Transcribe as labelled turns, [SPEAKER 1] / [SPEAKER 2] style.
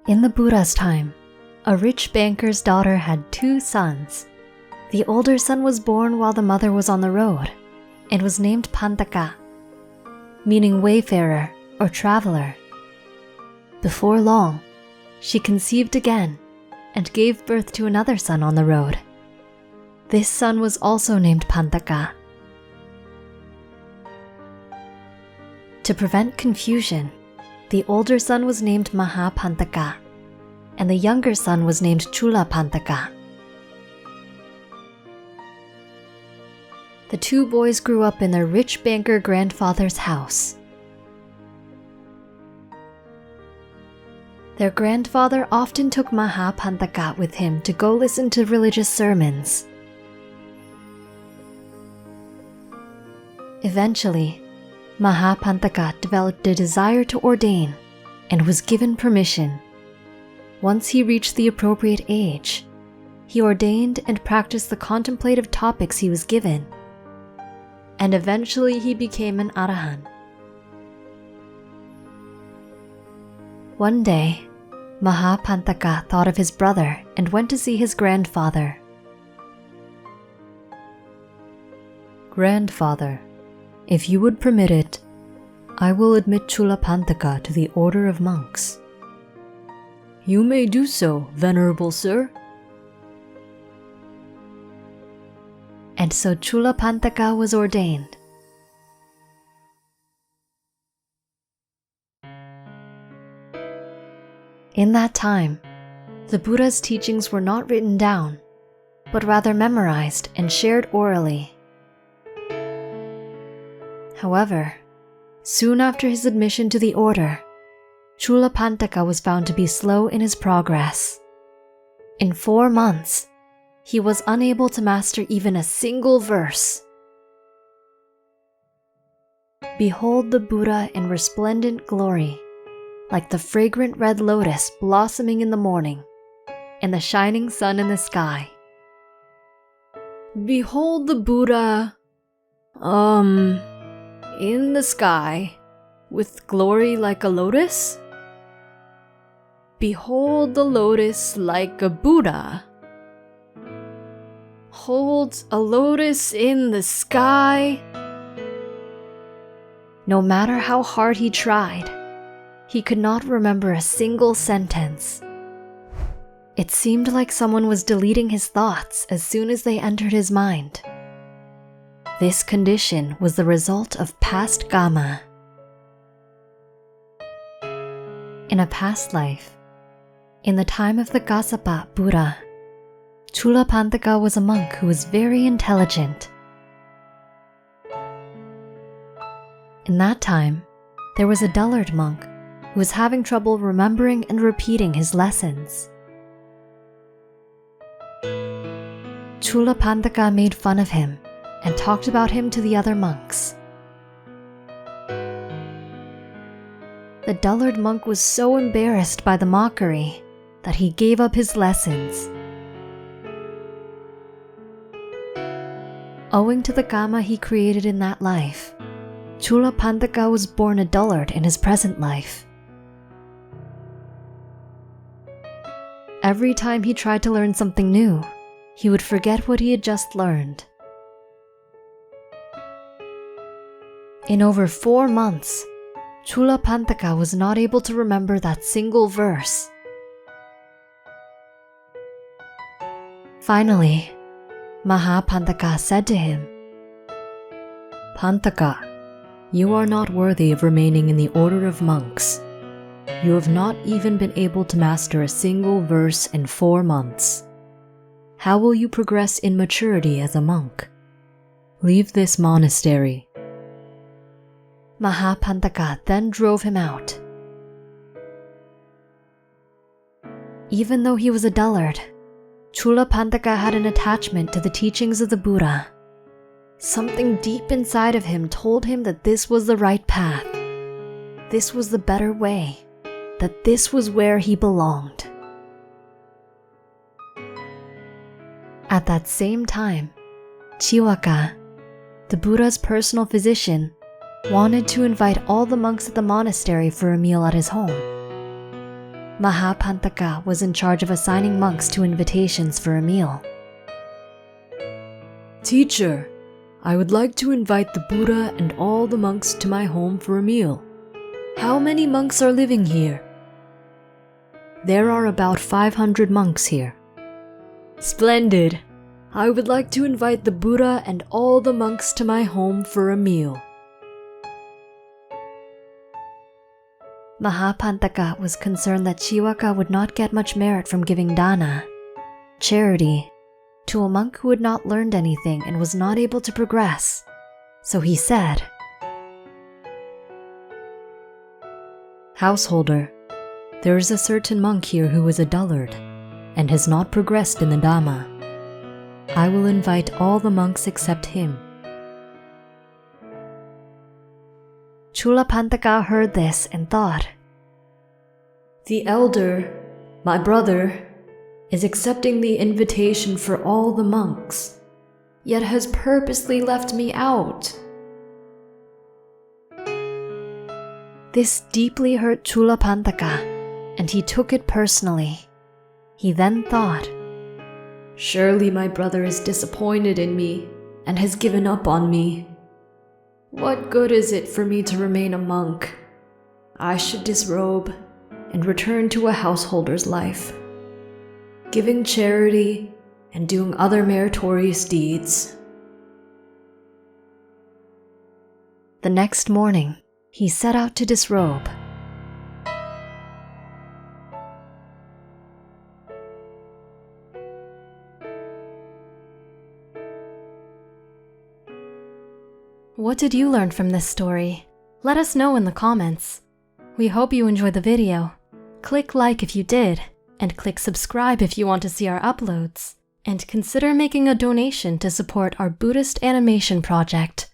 [SPEAKER 1] In the Buddha's time, a rich banker's daughter had 2 sons. The older son was born while the mother was on the road and was named Panthaka, meaning wayfarer or traveler. Before long, she conceived again and gave birth to another son on the road. This son was also named Panthaka. To prevent confusion, the older son was named Mahapanthaka, and the younger son was named Culapanthaka. The 2 boys grew up in their rich banker grandfather's house. Their grandfather often took Mahapanthaka with him to go listen to religious sermons. Eventually, Mahapanthaka developed a desire to ordain and was given permission. Once he reached the appropriate age, he ordained and practiced the contemplative topics he was given, and eventually he became an arahant. One day, Mahapanthaka thought of his brother and went to see his grandfather.
[SPEAKER 2] "Grandfather, if you would permit it, I will admit Culapanthaka to the order of monks." "You may do so, venerable sir."
[SPEAKER 1] And so Culapanthaka was ordained. In that time, the Buddha's teachings were not written down, but rather memorized and shared orally. However, soon after his admission to the order, Culapanthaka was found to be slow in his progress. In 4 months, he was unable to master even a single verse. Behold the Buddha in resplendent glory, like the fragrant red lotus blossoming in the morning, and the shining sun in the sky. Behold the Buddha, in the sky, with glory like a lotus? Behold the lotus like a Buddha. Holds a lotus in the sky. No matter how hard he tried, he could not remember a single sentence. It seemed like someone was deleting his thoughts as soon as they entered his mind. This condition was the result of past karma. In a past life, in the time of the Kassapa Buddha, Culapanthaka was a monk who was very intelligent. In that time, there was a dullard monk who was having trouble remembering and repeating his lessons. Culapanthaka made fun of him and talked about him to the other monks. The dullard monk was so embarrassed by the mockery that he gave up his lessons. Owing to the karma he created in that life, Culapanthaka was born a dullard in his present life. Every time he tried to learn something new, he would forget what he had just learned. In over 4 months, Culapanthaka was not able to remember that single verse. Finally, Mahapanthaka said to him,
[SPEAKER 2] "Panthaka, you are not worthy of remaining in the order of monks. You have not even been able to master a single verse in 4 months. How will you progress in maturity as a monk? Leave this monastery."
[SPEAKER 1] Mahapanthaka then drove him out. Even though he was a dullard, Culapanthaka had an attachment to the teachings of the Buddha. Something deep inside of him told him that this was the right path. This was the better way, that this was where he belonged. At that same time, Chiwaka, the Buddha's personal physician, wanted to invite all the monks at the monastery for a meal at his home. Mahapanthaka was in charge of assigning monks to invitations for a meal.
[SPEAKER 2] Teacher, I would like to invite the Buddha and all the monks to my home for a meal. How many monks are living here? There are about 500 monks here. Splendid! I would like to invite the Buddha and all the monks to my home for a meal.
[SPEAKER 1] Mahapanthaka was concerned that Chivaka would not get much merit from giving dana, charity, to a monk who had not learned anything and was not able to progress. So he said,
[SPEAKER 2] Householder, there is a certain monk here who is a dullard and has not progressed in the Dhamma. I will invite all the monks except him.
[SPEAKER 1] Culapanthaka heard this and thought,
[SPEAKER 2] The elder, my brother, is accepting the invitation for all the monks, yet has purposely left me out.
[SPEAKER 1] This deeply hurt Culapanthaka, and he took it personally. He then thought,
[SPEAKER 2] Surely my brother is disappointed in me and has given up on me. What good is it for me to remain a monk? I should disrobe and return to a householder's life, giving charity and doing other meritorious deeds.
[SPEAKER 1] The next morning, he set out to disrobe. What did you learn from this story? Let us know in the comments. We hope you enjoyed the video. Click like if you did, and click subscribe if you want to see our uploads. And consider making a donation to support our Buddhist animation project.